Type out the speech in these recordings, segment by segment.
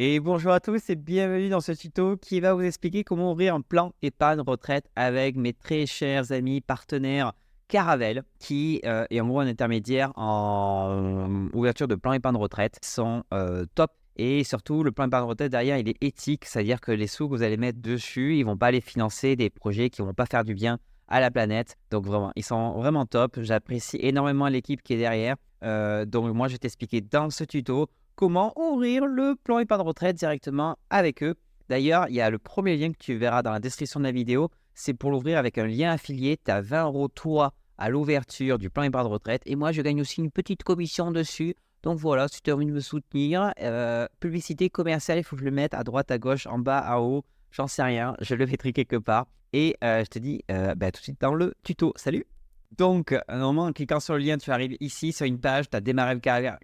Et bonjour à tous et bienvenue dans ce tuto qui va vous expliquer comment ouvrir un plan épargne retraite avec mes très chers amis partenaires Caravel qui est en gros un intermédiaire en ouverture de plan épargne retraite. Ils sont top et surtout le plan épargne retraite derrière il est éthique, c'est-à-dire que les sous que vous allez mettre dessus, ils vont pas aller financer des projets qui vont pas faire du bien à la planète. Donc vraiment, ils sont vraiment top. J'apprécie énormément l'équipe qui est derrière. Donc moi je vais t'expliquer dans ce tuto comment ouvrir le plan épargne retraite directement avec eux. D'ailleurs, il y a le premier lien que tu verras dans la description de la vidéo. C'est pour l'ouvrir avec un lien affilié. Tu as 20 € toi à l'ouverture du plan épargne retraite. Et moi, je gagne aussi une petite commission dessus. Donc voilà, si tu as envie de me soutenir, publicité commerciale, il faut que je le mette à droite, à gauche, en bas, en haut. J'en sais rien, je le mettrai quelque part. Et je te dis tout de suite dans le tuto. Salut! Donc, normalement, en cliquant sur le lien, tu arrives ici sur une page, tu as démarré le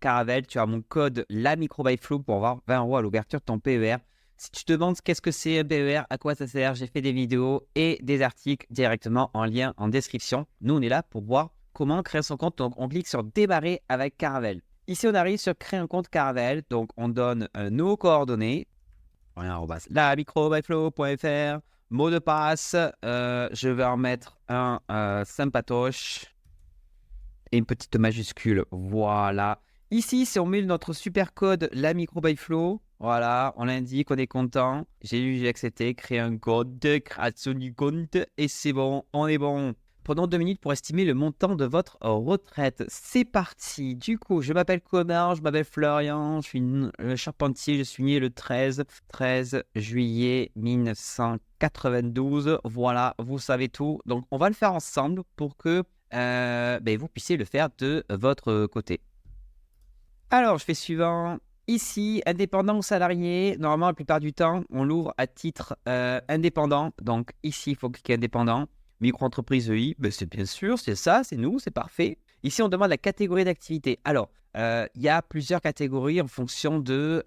Caravel, tu as mon code la micro by Flo pour avoir 20 € à l'ouverture de ton PER. Si tu te demandes qu'est-ce que c'est un PER, à quoi ça sert, j'ai fait des vidéos et des articles directement en lien en description. Nous, on est là pour voir comment créer son compte. Donc, on clique sur démarrer avec Caravel. Ici, on arrive sur créer un compte Caravel. Donc, on donne nos coordonnées. La microbyflow.fr. Mot de passe, je vais en mettre un sympatoche et une petite majuscule. Voilà. Ici, si on met notre super code, la micro by Flo, voilà, on l'indique, on est content. J'ai accepté, créer un code, création du compte et c'est bon, on est bon. Prenons 2 minutes pour estimer le montant de votre retraite. C'est parti. Du coup, je m'appelle Connor, je m'appelle Florian, je suis charpentier, je suis né le 13 juillet 1992. Voilà, vous savez tout. Donc, on va le faire ensemble pour que vous puissiez le faire de votre côté. Alors, je fais suivant. Ici, indépendant ou salarié, normalement, la plupart du temps, on l'ouvre à titre indépendant. Donc, ici, il faut cliquer indépendant. Micro-entreprise EI, c'est bien sûr, c'est ça, c'est nous, c'est parfait. Ici, on demande la catégorie d'activité. Alors, il y a plusieurs catégories en fonction de,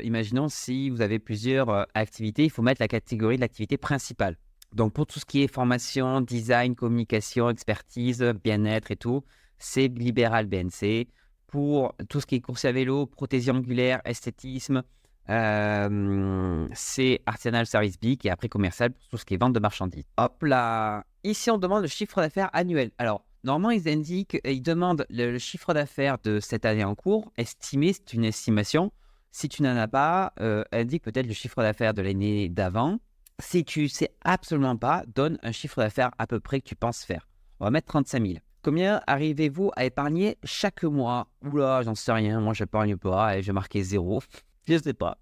imaginons si vous avez plusieurs activités, il faut mettre la catégorie de l'activité principale. Donc, pour tout ce qui est formation, design, communication, expertise, bien-être et tout, c'est libéral BNC. Pour tout ce qui est course à vélo, prothésie angulaire, esthétisme, c'est artisanal service big et après commercial pour tout ce qui est vente de marchandises. Hop là. Ici, on demande le chiffre d'affaires annuel. Alors, normalement, ils demandent le chiffre d'affaires de cette année en cours. Estimé, c'est une estimation. Si tu n'en as pas, indique peut-être le chiffre d'affaires de l'année d'avant. Si tu ne sais absolument pas, donne un chiffre d'affaires à peu près que tu penses faire. On va mettre 35 000. Combien arrivez-vous à épargner chaque mois? Oula, j'en sais rien. Moi, je n'épargne pas et je vais marquer 0. Je ne sais pas.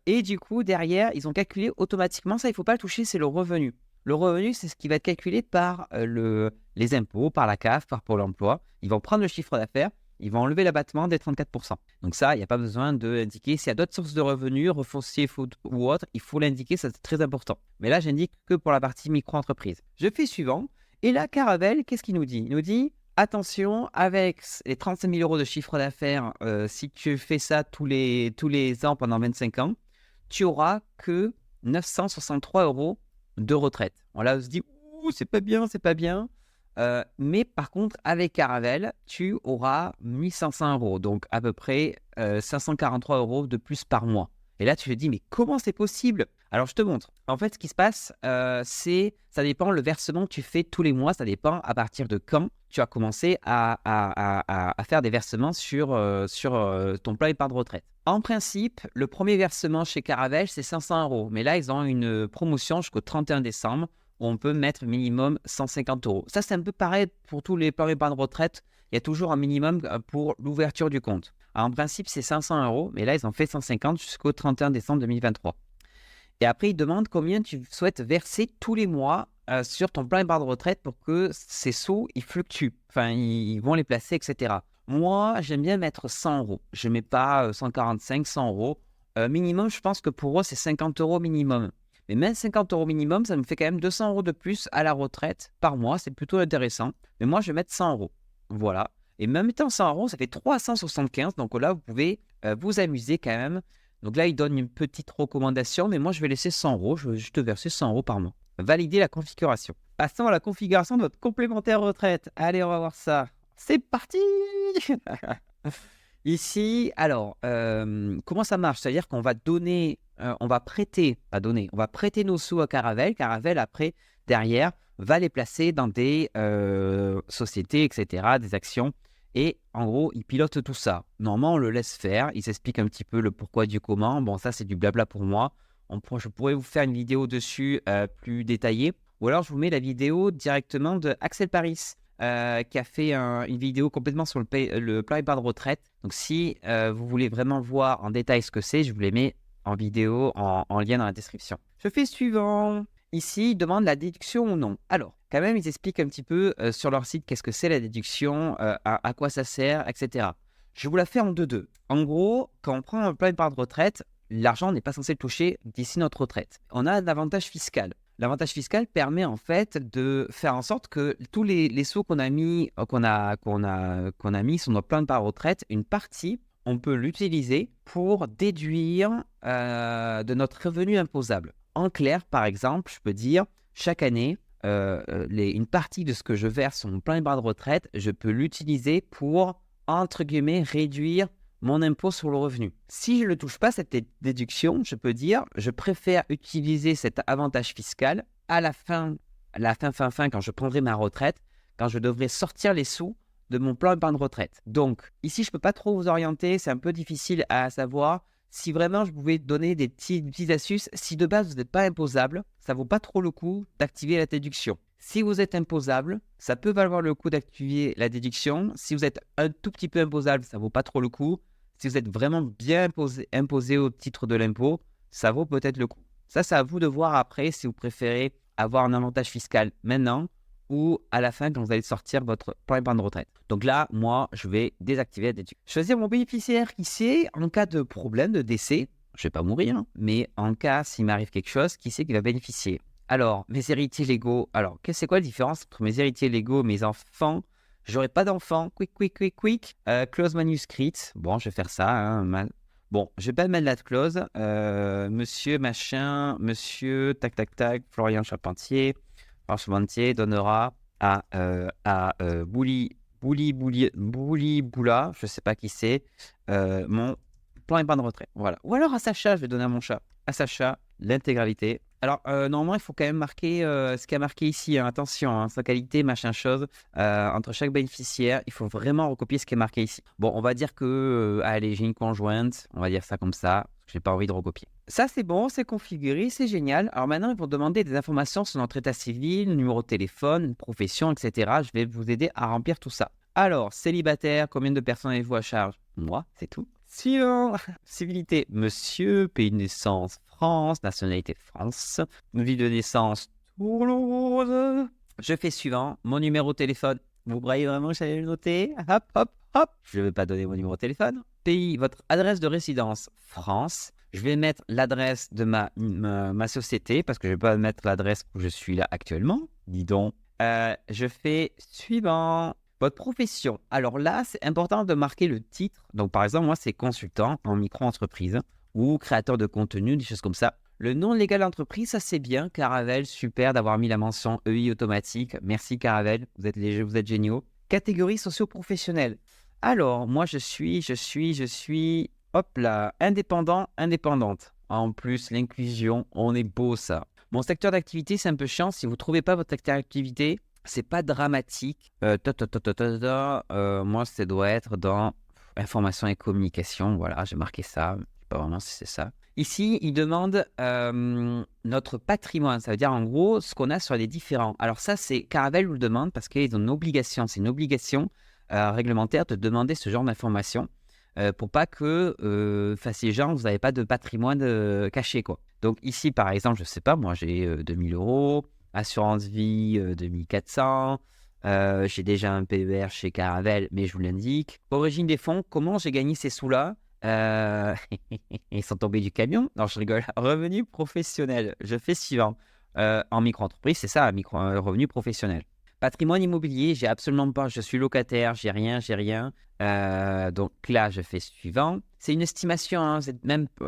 Et du coup, derrière, ils ont calculé automatiquement. Ça, il ne faut pas le toucher, c'est le revenu. Le revenu, c'est ce qui va être calculé par les impôts, par la CAF, par Pôle emploi. Ils vont prendre le chiffre d'affaires, ils vont enlever l'abattement des 34%. Donc ça, il n'y a pas besoin d'indiquer. S'il y a d'autres sources de revenus, refoncier ou autre, il faut l'indiquer, ça c'est très important. Mais là, j'indique que pour la partie micro-entreprise. Je fais suivant. Et là, Caravel, qu'est-ce qu'il nous dit? Il nous dit, attention, avec les 35 000 € de chiffre d'affaires, si tu fais ça tous les ans pendant 25 ans, tu auras que 963 € de retraite. On là, on se dit, ouh, c'est pas bien, c'est pas bien. Mais par contre, avec Caravel, tu auras 1500 €, donc à peu près 543 € de plus par mois. Et là, tu te dis, mais comment c'est possible? Alors, je te montre. En fait, ce qui se passe, ça dépend le versement que tu fais tous les mois. Ça dépend à partir de quand tu as commencé à faire des versements sur ton plan épargne retraite. En principe, le premier versement chez Caravel, c'est 500 €. Mais là, ils ont une promotion jusqu'au 31 décembre où on peut mettre minimum 150 €. Ça, c'est un peu pareil pour tous les plans épargne retraite. Il y a toujours un minimum pour l'ouverture du compte. Alors, en principe, c'est 500 €, mais là, ils ont fait 150 jusqu'au 31 décembre 2023. Et après, ils demandent combien tu souhaites verser tous les mois sur ton plan épargne retraite pour que ces sous, ils fluctuent. Enfin, ils vont les placer, etc. Moi, j'aime bien mettre 100 €. Je ne mets pas 145, 100 €. Minimum, je pense que pour eux, c'est 50 € minimum. Mais même 50 € minimum, ça me fait quand même 200 € de plus à la retraite par mois. C'est plutôt intéressant. Mais moi, je vais mettre 100 €. Voilà. Et même étant 100 €, ça fait 375. Donc là, vous pouvez vous amuser quand même. Donc là, il donne une petite recommandation, mais moi, je vais laisser 100 €. Je vais juste te verser 100 € par mois. Valider la configuration. Passons à la configuration de votre complémentaire retraite. Allez, on va voir ça. C'est parti. Ici, alors, comment ça marche? C'est-à-dire qu'on va donner, on va prêter, pas donner, on va prêter nos sous à Caravelle. Caravelle, après, derrière, va les placer dans des sociétés, etc., des actions. Et en gros, il pilote tout ça. Normalement, on le laisse faire. Il s'explique un petit peu le pourquoi du comment. Bon, ça, c'est du blabla pour moi. Je pourrais vous faire une vidéo dessus plus détaillée. Ou alors, je vous mets la vidéo directement de Axel Paris, qui a fait une vidéo complètement sur le plan épargne retraite. Donc, si vous voulez vraiment voir en détail ce que c'est, je vous les mets en vidéo, en lien dans la description. Je fais suivant. Ici, ils demandent la déduction ou non. Alors, quand même, ils expliquent un petit peu sur leur site qu'est-ce que c'est la déduction, à quoi ça sert, etc. Je vous la fais en 2-2. En gros, quand on prend un plan épargne retraite, l'argent n'est pas censé le toucher d'ici notre retraite. On a un avantage fiscal. L'avantage fiscal permet en fait de faire en sorte que tous les sous qu'on a mis, mis sur notre plan d'épargne retraite, une partie, on peut l'utiliser pour déduire de notre revenu imposable. En clair, par exemple, je peux dire chaque année, une partie de ce que je verse sur mon plan d'épargne retraite, je peux l'utiliser pour, entre guillemets, réduire mon impôt sur le revenu. Si je ne touche pas cette déduction, je peux dire, je préfère utiliser cet avantage fiscal à la fin, quand je prendrai ma retraite, quand je devrai sortir les sous de mon plan d'épargne retraite. Donc, ici, je ne peux pas trop vous orienter, c'est un peu difficile à savoir. Si vraiment je pouvais donner des petites astuces, si de base vous n'êtes pas imposable, ça ne vaut pas trop le coup d'activer la déduction. Si vous êtes imposable, ça peut valoir le coup d'activer la déduction. Si vous êtes un tout petit peu imposable, ça ne vaut pas trop le coup. Si vous êtes vraiment bien imposé au titre de l'impôt, ça vaut peut-être le coup. Ça, c'est à vous de voir après si vous préférez avoir un avantage fiscal maintenant ou à la fin quand vous allez sortir votre plan d'épargne retraite. Donc là, moi, je vais désactiver la déduction. Choisir mon bénéficiaire qui sait en cas de problème, de décès. Je ne vais pas mourir, hein, mais en cas, s'il m'arrive quelque chose, qui sait qui va bénéficier? Alors, mes héritiers légaux. Alors, c'est quoi la différence entre mes héritiers légaux et mes enfants? J'aurai pas d'enfants. Quick. Clause manuscrite. Bon, je vais faire ça. Hein, bon, je vais pas mettre la clause. Monsieur machin, monsieur tac, Florian Charpentier donnera à Boula, je sais pas qui c'est, mon plan épargne retraite. Voilà. Ou alors à Sacha, je vais donner à mon chat. À Sacha, l'intégralité. Alors, normalement, il faut quand même marquer ce qui a marqué ici. Hein. Attention, hein, sa qualité, machin chose. Entre chaque bénéficiaire, il faut vraiment recopier ce qui est marqué ici. Bon, on va dire que, allez, j'ai une conjointe. On va dire ça comme ça. Je n'ai pas envie de recopier. Ça, c'est bon, c'est configuré, c'est génial. Alors maintenant, ils vont demander des informations sur notre état civil, numéro de téléphone, profession, etc. Je vais vous aider à remplir tout ça. Alors, célibataire, combien de personnes avez-vous à charge? Moi, c'est tout. Suivant, civilité, monsieur, pays de naissance, France, nationalité France, ville de naissance, Toulouse. Je fais suivant, mon numéro de téléphone. Vous croyez vraiment que j'allais le noter? Hop. Je ne vais pas donner mon numéro de téléphone. Pays, votre adresse de résidence, France. Je vais mettre l'adresse de ma société parce que je ne vais pas mettre l'adresse où je suis là actuellement. Dis donc. Je fais suivant. Votre profession. Alors là, c'est important de marquer le titre. Donc, par exemple, moi, c'est consultant en micro-entreprise ou créateur de contenu, des choses comme ça. Le nom légal d'entreprise, ça c'est bien. Caravelle, super d'avoir mis la mention EI automatique. Merci Caravelle, vous êtes géniaux. Catégorie socio-professionnelle. Alors, moi, je suis, hop là, indépendante. En plus, l'inclusion, on est beau ça. Mon secteur d'activité, c'est un peu chiant. Si vous ne trouvez pas votre secteur d'activité, c'est pas dramatique. Moi, ça doit être dans information et communication. Voilà, j'ai marqué ça. Je sais pas vraiment si c'est ça. Ici, il demande notre patrimoine. Ça veut dire en gros ce qu'on a sur les différents. Alors ça, c'est Caravelle vous le demande parce qu'ils ont une obligation. C'est une obligation réglementaire de demander ce genre d'informations pour pas que fassiez genre vous n'avez pas de patrimoine caché quoi. Donc ici, par exemple, je sais pas, moi j'ai 2000 euros. Assurance vie 2400. J'ai déjà un PER chez Caravelle, mais je vous l'indique. Origine des fonds, comment j'ai gagné ces sous-là? Ils sont tombés du camion? Non, je rigole. Revenu professionnel. Je fais suivant. En micro-entreprise, c'est ça, revenu professionnel. Patrimoine immobilier, j'ai absolument pas. Je suis locataire, j'ai rien. Donc là, je fais suivant. C'est une estimation. Hein,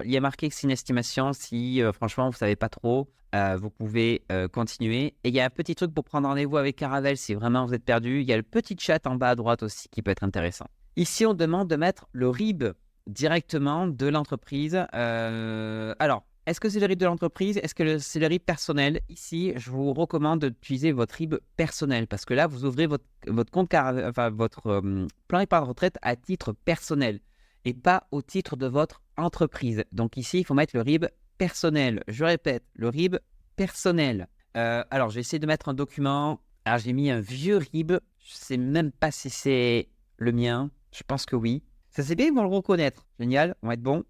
il y a marqué que c'est une estimation. Si franchement, vous ne savez pas trop, vous pouvez continuer. Et il y a un petit truc pour prendre rendez-vous avec Caravelle si vraiment vous êtes perdu. Il y a le petit chat en bas à droite aussi qui peut être intéressant. Ici, on demande de mettre le RIB directement de l'entreprise. Alors, est-ce que c'est le RIB de l'entreprise? Est-ce que c'est le RIB personnel? Ici, je vous recommande d'utiliser votre RIB personnel parce que là, vous ouvrez votre compte, enfin, votre plan épargne retraite à titre personnel et pas au titre de votre entreprise. Donc ici, il faut mettre le RIB personnel. Je répète, le RIB personnel. Alors, je vais essayer de mettre un document. Alors, j'ai mis un vieux RIB. Je ne sais même pas si c'est le mien. Je pense que oui. Ça c'est bien, ils vont le reconnaître. Génial, on va être bon.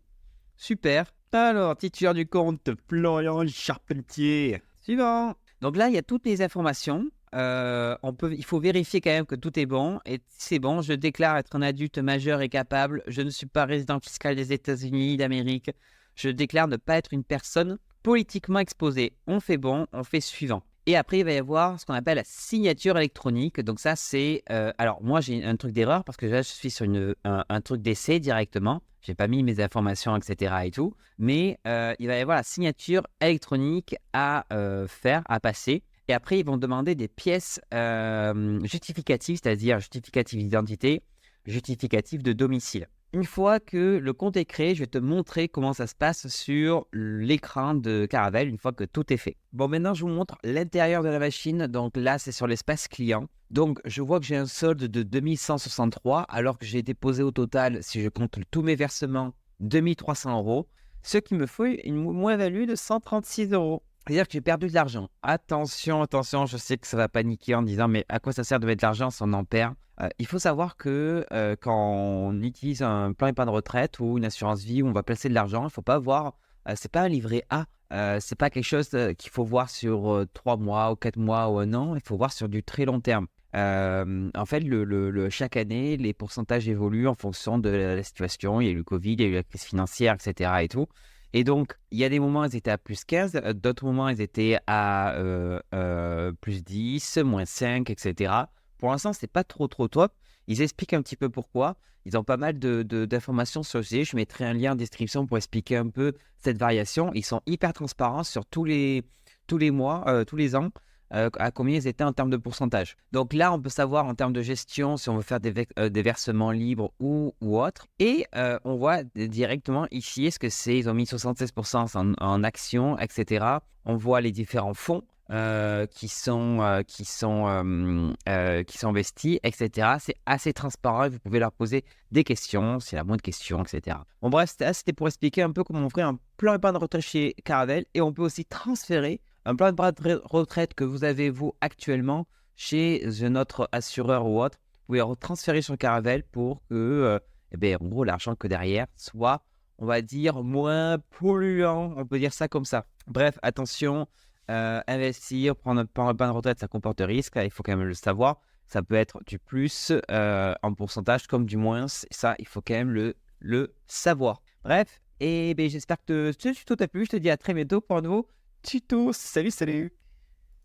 Super. Alors, titulaire du compte, Florian Charpentier. Suivant. Donc là, il y a toutes les informations. Il faut vérifier quand même que tout est bon. Et c'est bon, je déclare être un adulte majeur et capable. Je ne suis pas résident fiscal des États-Unis d'Amérique. Je déclare ne pas être une personne politiquement exposée. On fait bon, on fait suivant. Et après, il va y avoir ce qu'on appelle la signature électronique. Donc ça, c'est... alors, moi, j'ai un truc d'erreur parce que là, je suis sur un truc d'essai directement. Je n'ai pas mis mes informations, etc. et tout. Mais il va y avoir la signature électronique à faire, à passer. Et après, ils vont demander des pièces justificatives, c'est-à-dire justificatif d'identité, justificatif de domicile. Une fois que le compte est créé, je vais te montrer comment ça se passe sur l'écran de Caravelle, une fois que tout est fait. Bon, maintenant, je vous montre l'intérieur de la machine. Donc là, c'est sur l'espace client. Donc, je vois que j'ai un solde de 2163, alors que j'ai déposé au total, si je compte tous mes versements, 2300 euros, ce qui me fait une moins-value de 136 euros. C'est-à-dire que j'ai perdu de l'argent. Attention, attention, je sais que ça va paniquer en disant mais à quoi ça sert de mettre de l'argent si on en perd? Il faut savoir que quand on utilise un plan épargne retraite ou une assurance vie où on va placer de l'argent, il ne faut pas voir, c'est pas un livret A, c'est pas quelque chose qu'il faut voir sur 3 mois ou 4 mois ou un an, il faut voir sur du très long terme. En fait, chaque année, les pourcentages évoluent en fonction de la situation. Il y a eu le Covid, il y a eu la crise financière, etc. et tout. Et donc, il y a des moments, ils étaient à plus 15, d'autres moments, ils étaient à plus 10, moins 5, etc. Pour l'instant, c'est pas trop top. Ils expliquent un petit peu pourquoi. Ils ont pas mal d'informations sur le sujet. Je mettrai un lien en description pour expliquer un peu cette variation. Ils sont hyper transparents sur tous les mois, tous les ans, à combien ils étaient en termes de pourcentage. Donc là, on peut savoir en termes de gestion si on veut faire des versements libres ou autres. Et on voit directement ici, est-ce que c'est, ils ont mis 76% en actions, etc. On voit les différents fonds qui sont investis, etc. C'est assez transparent et vous pouvez leur poser des questions, s'il y a moins de questions, etc. Bon bref, c'était pour expliquer un peu comment ouvrir un plan épargne retraite chez Caravelle et on peut aussi transférer un plan de retraite que vous avez vous actuellement chez notre assureur ou autre. Vous pouvez retransférer sur Caravelle pour que, en gros, l'argent que derrière soit, on va dire, moins polluant. On peut dire ça comme ça. Bref, attention. Investir, prendre un plan de retraite, ça comporte risque. Il faut quand même le savoir. Ça peut être du plus en pourcentage comme du moins. Ça, il faut quand même le savoir. Bref, et j'espère que ce tuto t'a plu. Je te dis à très bientôt pour un nouveau tuto. Salut, salut!